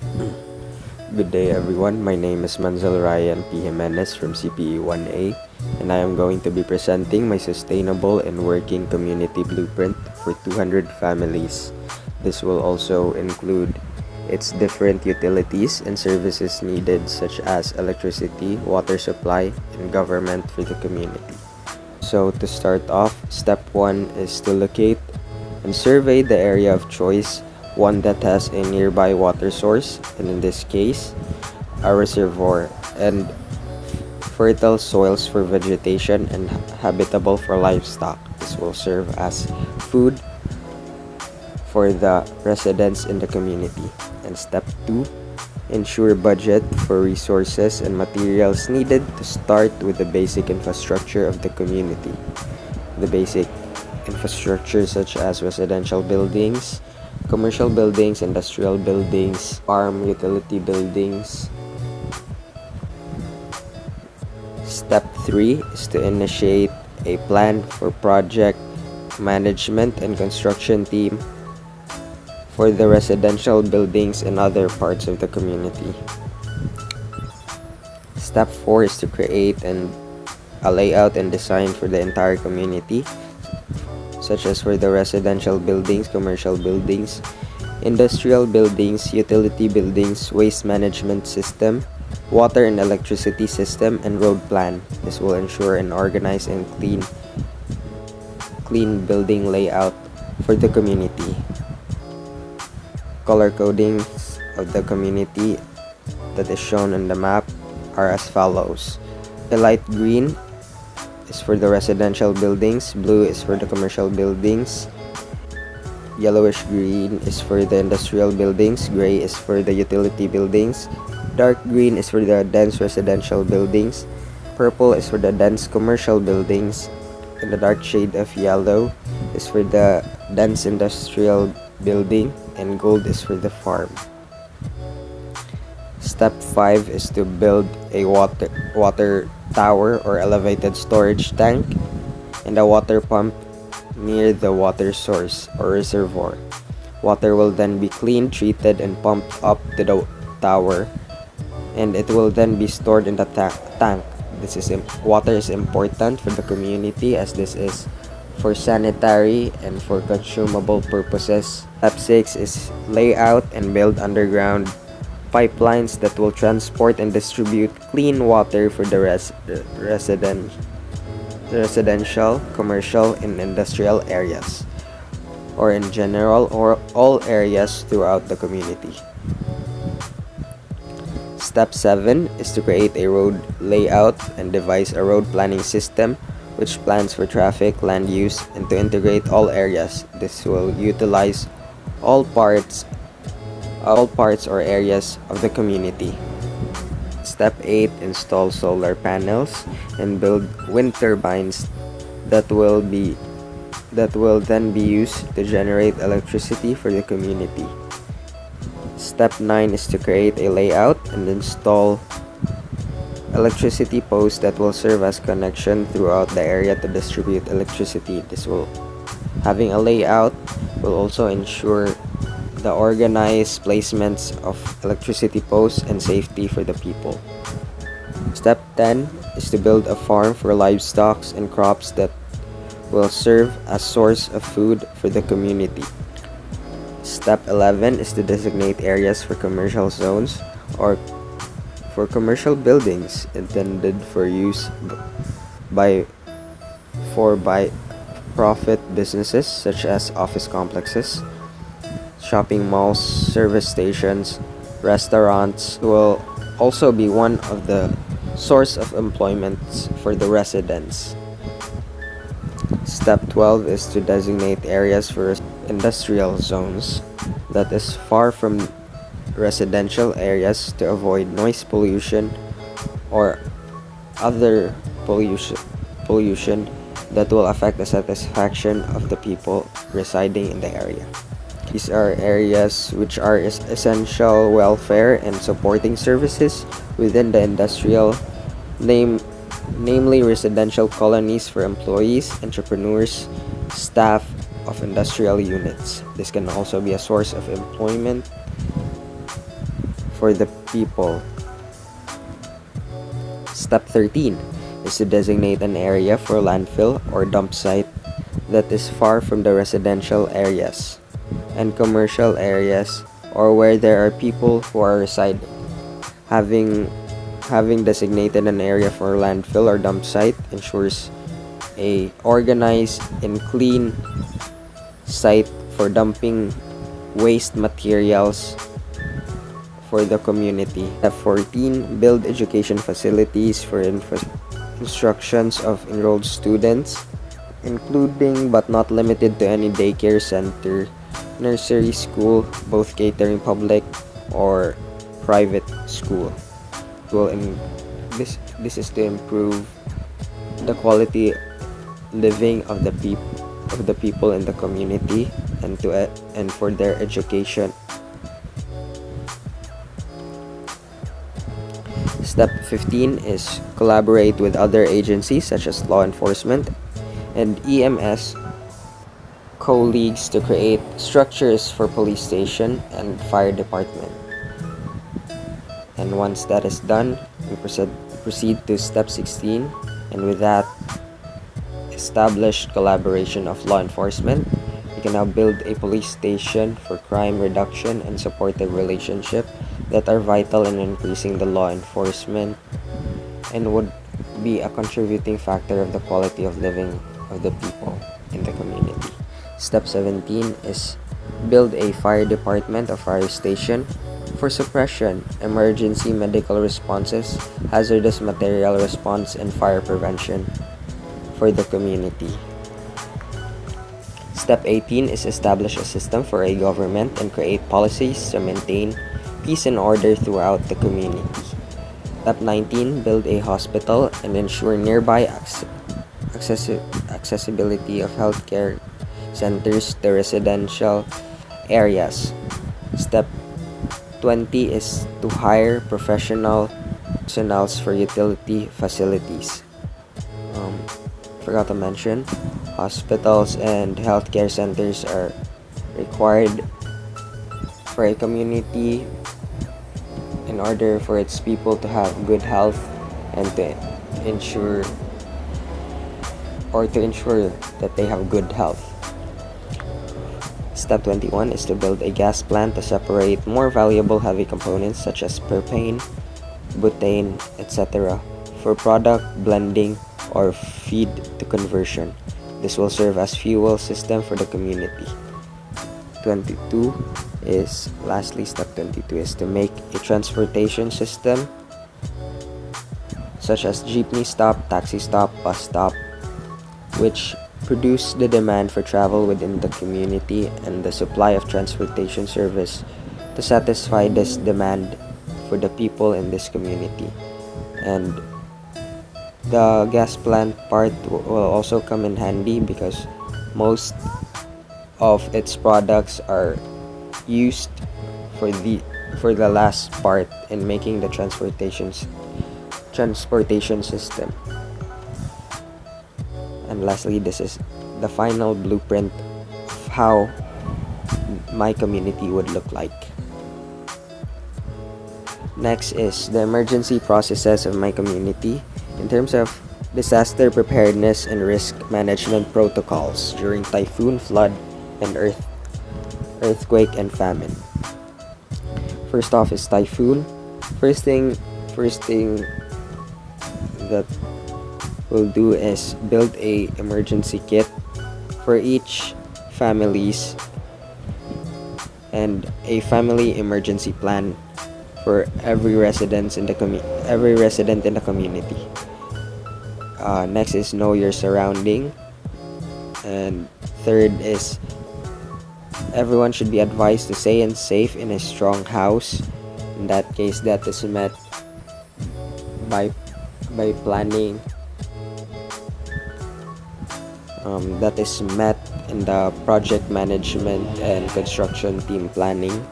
Good day everyone, my name is Manzel Ryan P. Jimenez from CPE 1A and I am going to be presenting my sustainable and working community blueprint for 200 families. This will also include its different utilities and services needed such as electricity, water supply, and government for the community. So to start off, step 1 is to locate and survey the area of choice, one that has a nearby water source, and in this case, a reservoir, and fertile soils for vegetation and habitable for livestock. This will serve as food for the residents in the community. And step 2, ensure budget for resources and materials needed to start with the basic infrastructure of the community. The basic infrastructure such as residential buildings, commercial buildings, industrial buildings, farm utility buildings. Step 3 is to initiate a plan for project management and construction team for the residential buildings and other parts of the community. Step 4 is to create a layout and design for the entire community, such as for the residential buildings, commercial buildings, industrial buildings, utility buildings, waste management system, water and electricity system, and road plan. This will ensure an organized and clean building layout for the community. Color codings of the community that is shown on the map are as follows. A light green is for the residential buildings, blue is for the commercial buildings, yellowish green is for the industrial buildings, gray is for the utility buildings, dark green is for the dense residential buildings, purple is for the dense commercial buildings, and the dark shade of yellow is for the dense industrial building, and gold is for the farm. Step 5 is to build a water tower or elevated storage tank and a water pump near the water source or reservoir. Water will then be cleaned, treated, and pumped up to the tower, and it will then be stored in the tank. Water is important for the community as this is for sanitary and for consumable purposes. Step 6 is lay out and build underground pipelines that will transport and distribute clean water for the residential, commercial, and industrial areas, or in general, or all areas throughout the community. Step 7 is to create a road layout and devise a road planning system which plans for traffic, land use, and to integrate all areas. This will utilize all parts or areas of the community. Step 8, install solar panels and build wind turbines that will then be used to generate electricity for the community. Step 9 is to create a layout and install electricity posts that will serve as connection throughout the area to distribute electricity. Having a layout will also ensure the organized placements of electricity posts and safety for the people. Step 10 is to build a farm for livestock and crops that will serve as source of food for the community. Step 11 is to designate areas for commercial zones or for commercial buildings intended for use by profit businesses such as office complexes, shopping malls, service stations, restaurants will also be one of the source of employment for the residents. Step 12 is to designate areas for industrial zones that is far from residential areas to avoid noise pollution or other pollution that will affect the satisfaction of the people residing in the area. These are areas which are essential welfare and supporting services within the industrial, namely residential colonies for employees, entrepreneurs, staff of industrial units. This can also be a source of employment for the people. Step 13 is to designate an area for landfill or dump site that is far from the residential areas and commercial areas or where there are people who are residing. Having having designated an area for landfill or dump site ensures a organized and clean site for dumping waste materials for the community. Step 14, build education facilities for instructions of enrolled students, including but not limited to any daycare center, nursery school, both catering public or private school. And this is to improve the quality living of the people in the community and for their education. Step 15 is collaborate with other agencies such as law enforcement and EMS colleagues to create structures for police station and fire department. And once that is done, we proceed to step 16, and with that, establish collaboration of law enforcement. You can now build a police station for crime reduction and supportive relationship that are vital in increasing the law enforcement and would be a contributing factor of the quality of living of the people in the community. Step 17 is build a fire department or fire station for suppression, emergency medical responses, hazardous material response, and fire prevention for the community. Step 18 is establish a system for a government and create policies to maintain peace and order throughout the community. Step 19, build a hospital and ensure nearby accessibility of healthcare centers to residential areas. Step 20 is to hire professionals for utility facilities. Forgot to mention, hospitals and healthcare centers are required for a community in order for its people to have good health and to ensure that they have good health. Step 21 is to build a gas plant to separate more valuable heavy components such as propane, butane, etc. for product blending or feed to conversion. This will serve as fuel system for the community. Step 22 is to make a transportation system such as jeepney stop, taxi stop, bus stop, which produce the demand for travel within the community and the supply of transportation service to satisfy this demand for the people in this community. And the gas plant part will also come in handy because most of its products are used for the last part in making the transportation system. And lastly, this is the final blueprint of how my community would look like. Next is the emergency processes of my community in terms of disaster preparedness and risk management protocols during typhoon, flood, and earthquake and famine. First off is typhoon. First thing that we'll do is build a emergency kit for each families and a family emergency plan for every resident in the community. Next is know your surrounding, and third is everyone should be advised to stay safe in a strong house. In that case, that is met by planning. That is met in the project management and construction team planning.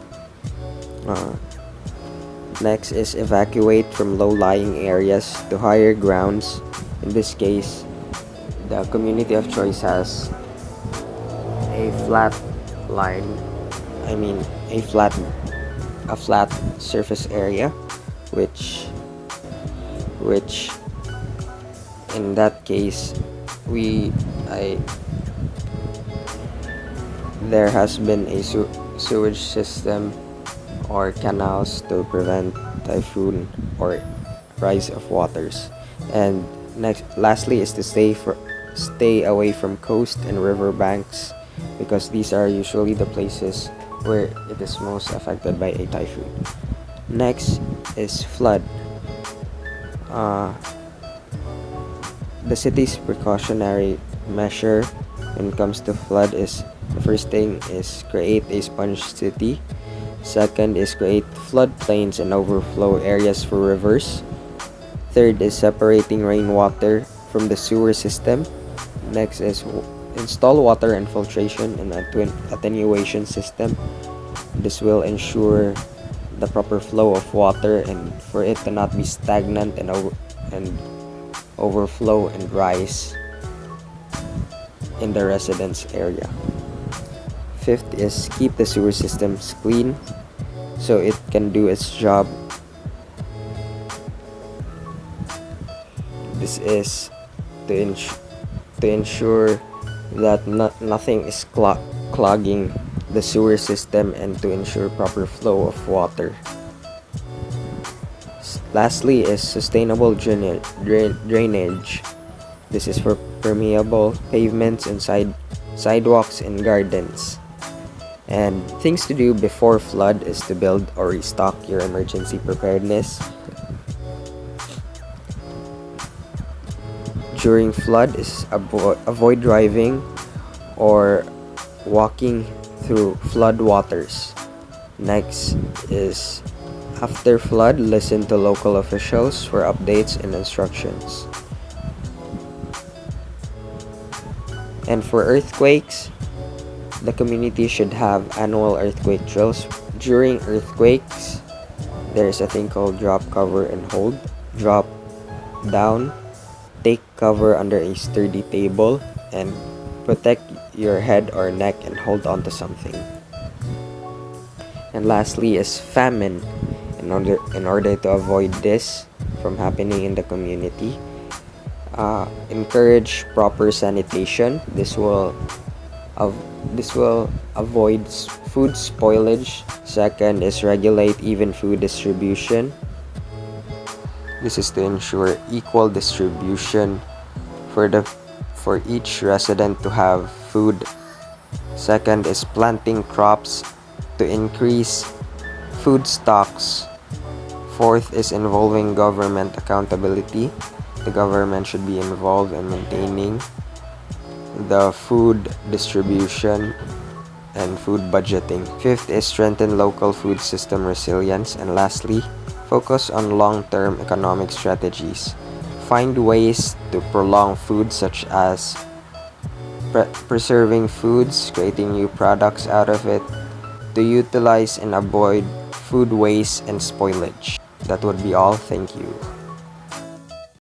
Next is evacuate from low-lying areas to higher grounds. In this case, the community of choice has a flat a flat surface area, which which in that case we I there has been a sewage system or canals to prevent typhoon or rise of waters. And lastly is to stay away from coast and river banks, because these are usually the places where it is most affected by a typhoon. Next is flood. Uh, the city's precautionary measure when it comes to flood is, the first thing is create a sponge city. Second is create floodplains and overflow areas for rivers. Third is separating rainwater from the sewer system. Next is install water infiltration and attenuation system. This will ensure the proper flow of water and for it to not be stagnant and overflow and rise in the residence area. Fifth is keep the sewer systems clean so it can do its job. This is to ensure that nothing is clogging the sewer system and to ensure proper flow of water. Lastly is sustainable drainage. This is for permeable pavements and sidewalks and gardens. And things to do before flood is to build or restock your emergency preparedness. During flood is avoid driving or walking through flood waters. Next is after flood, listen to local officials for updates and instructions. And for earthquakes, the community should have annual earthquake drills. During earthquakes, there's a thing called drop, cover, and hold. Drop down, take cover under a sturdy table, and protect your head or neck and hold on to something. And lastly is famine. In order to avoid this from happening in the community, encourage proper sanitation. This will avoid food spoilage. Second is regulate even food distribution. This is to ensure equal distribution for each resident to have food. Second is planting crops to increase food stocks. Fourth is involving government accountability. The government should be involved in maintaining the food distribution and food budgeting. Fifth is strengthen local food system resilience. And lastly, focus on long-term economic strategies. Find ways to prolong food, such as preserving foods, creating new products out of it, to utilize and avoid food waste and spoilage. That would be all. Thank you.